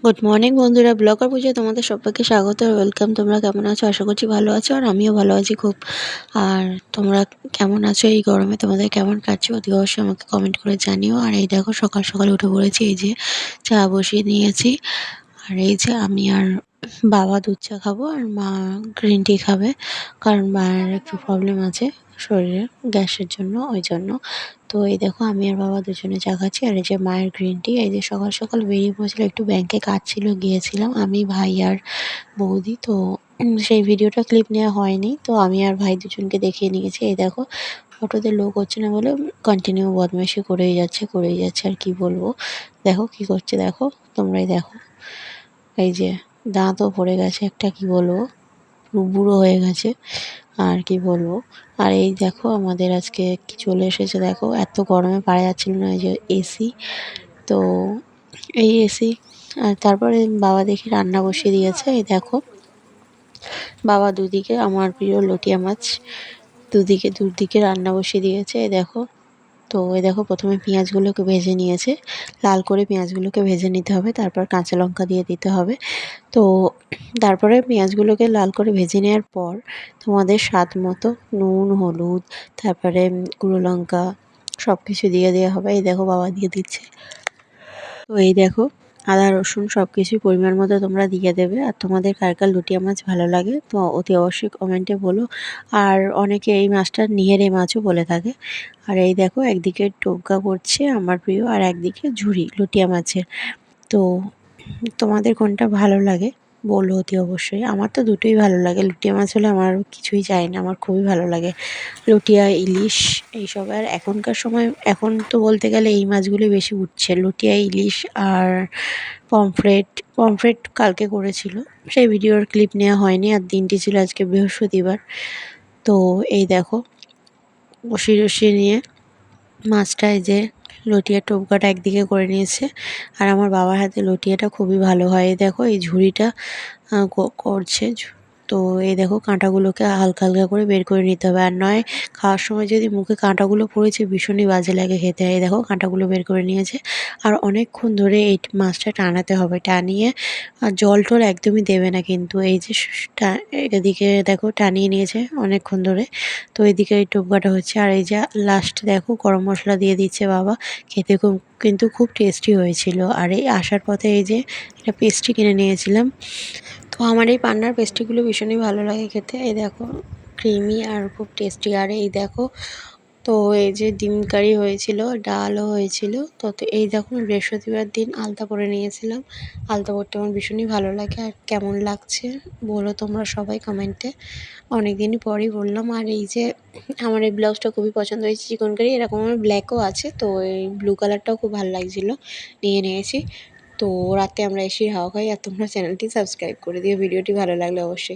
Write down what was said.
Good morning বন্ধুরা, blogger পুজোয় তোমাদের সবাইকে স্বাগত আর ওয়েলকাম। তোমরা কেমন আছো? আশা করছি ভালো আছো, আর আমিও ভালো আছি খুব। আর তোমরা কেমন আছো? এই গরমে তোমাদের কেমন কাটছে অতি অবশ্যই আমাকে কমেন্ট করে জানিও। আর এই দেখো সকাল সকাল উঠে পড়েছি, এই যে চা বসিয়ে নিয়েছি। আর এই যে আমি আর বাবা দুধ চা খাবো, আর মা গ্রিন টি খাবে, কারণ মায়ের একটু প্রবলেম আছে শরীরে, গ্যাসের জন্য, ওই জন্য। তো এই দেখো আমি আর বাবা দুজনে চা খাচ্ছি, আর এই যে মায়ের গ্রিন টি। এই যে সকাল সকাল বেরিয়ে পড়েছিল, একটু ব্যাংকে কাজ ছিল, গিয়েছিলাম আমি, ভাই আর বৌদি। তো সেই ভিডিওটা ক্লিপ নেওয়া হয়নি, তো আমি আর ভাই দুজনকে দেখিয়ে নিয়েছি। এই দেখো অটোতে লোক হচ্ছে না বলে কন্টিনিউ বদমাইশি করেই যাচ্ছে আর কি বলবো। দেখো কি করছে, দেখো তোমরাই দেখো। এই যে দাঁতও পড়ে গেছে একটা, কি বলবো, বুড়ো হয়ে গেছে আর কি বলবো। আর এই দেখো আমাদের আজকে কি চলে এসেছে, দেখো এত গরমে পারা যাচ্ছিল না, এই যে এসি। তো এই এসি। আর তারপরে বাবা দেখি রান্না বসিয়ে দিয়েছে। এই দেখো বাবা দুদিকে আমার প্রিয় লটিয়া মাছ, দুদিকে রান্না বসিয়ে দিয়েছে। এই দেখো। তো এই দেখো প্রথমে পেঁয়াজগুলোকে ভেজে নিয়েছে, লাল করে পেঁয়াজগুলোকে ভেজে নিতে হবে, তারপর কাঁচা লঙ্কা দিয়ে দিতে হবে। তো তারপরে পেঁয়াজগুলোকে লাল করে ভেজে নেওয়ার পর তোমাদের স্বাদ মতো নুন, হলুদ, তারপরে গুঁড়ো লঙ্কা সব কিছু দিয়ে দেওয়া হবে। এই দেখো বাবা দিয়ে দিচ্ছে। তো এই দেখো আদা রসুন সব কিছুই পরিমাণ মতো তোমরা দিয়ে দেবে। আর তোমাদের কার কার লুটিয়া মাছ ভালো লাগে তো অতি অবশ্যই কমেন্টে বলো। আর অনেকে এই মাছটা নিহেরে মাছও বলে থাকে। আর এই দেখো একদিকে টোপকা করছে আমার প্রিয়, আর একদিকে ঝুরি লুটিয়া মাছের। তো তোমাদের কোনটা ভালো লাগে বলো অতি অবশ্যই। আমার তো দুটোই ভালো লাগে, লুটিয়া মাছ হলে আমার কিছুই চাই না, আমার খুবই ভালো লাগে লুটিয়া, ইলিশ এইসব। আর এখনকার সময় এখন তো বলতে গেলে এই মাছগুলি বেশি উঠছে, লুটিয়া, ইলিশ আর পমফ্রেট। পমফ্রেট কালকে করেছিল, সেই ভিডিওর ক্লিপ নেওয়া হয়নি, আর দিনটি ছিল আজকে বৃহস্পতিবার। তো এই দেখো বসিয়ে নিয়ে মাছটা, এই যে লটিয়ার টোপকাটা একদিকে করে নিয়েছে। আর আমার বাবার হাতে লটিয়াটা খুবই ভালো হয়। এই দেখো এই ঝুড়িটা করছে। তো এই দেখো কাঁটাগুলোকে হালকা হালকা করে বের করে নিতে হবে, আর নয় খাওয়ার সময় যদি মুখে কাঁটাগুলো পড়েছে ভীষণই বাজে লাগে খেতে। এই দেখো কাঁটাগুলো বের করে নিয়েছে। আর অনেকক্ষণ ধরে এই মাছটা টানাতে হবে, টানিয়ে আর জল টল একদমই দেবে না কিন্তু। এই যে এদিকে দেখো টানিয়ে নিয়েছে অনেকক্ষণ ধরে। তো এদিকে এই টোপকাটা হচ্ছে, আর এই যে লাস্ট দেখো গরম মশলা দিয়ে দিচ্ছে বাবা। খেতে কিন্তু খুব টেস্টি হয়েছিল। আর এই আসার পথে এই যে একটা পেস্ট্রি কিনে নিয়েছিলাম। তো আমার এই পান্নার পেস্ট্রিগুলো ভীষণই ভালো লাগে খেতে। এই দেখো ক্রিমি আর খুব টেস্টি। আর এই দেখো তো এই যে ডিম কারি হয়েছিল, ডালও হয়েছিল। তো এই দেখো বৃহস্পতিবার দিন আলতা পরে নিয়েছিলাম। আলতা পরতে আমার ভীষণই ভালো লাগে। আর কেমন লাগছে বলো তোমরা সবাই কমেন্টে। অনেক দিনই পরেই বললাম। আর এই যে আমার এই ব্লাউজটা খুবই পছন্দ হয়েছে, চিকন কারি, এরকম আমার ব্ল্যাকও আছে, তো এই ব্লু কালারটাও খুব ভালো লাগছিলো, নিয়ে নিয়েছি। তো রাতে আমরা এসে হাওয়া খাই। আর তোমরা চ্যানেলটি সাবস্ক্রাইব করে দিও ভিডিওটি ভালো লাগলে অবশ্যই।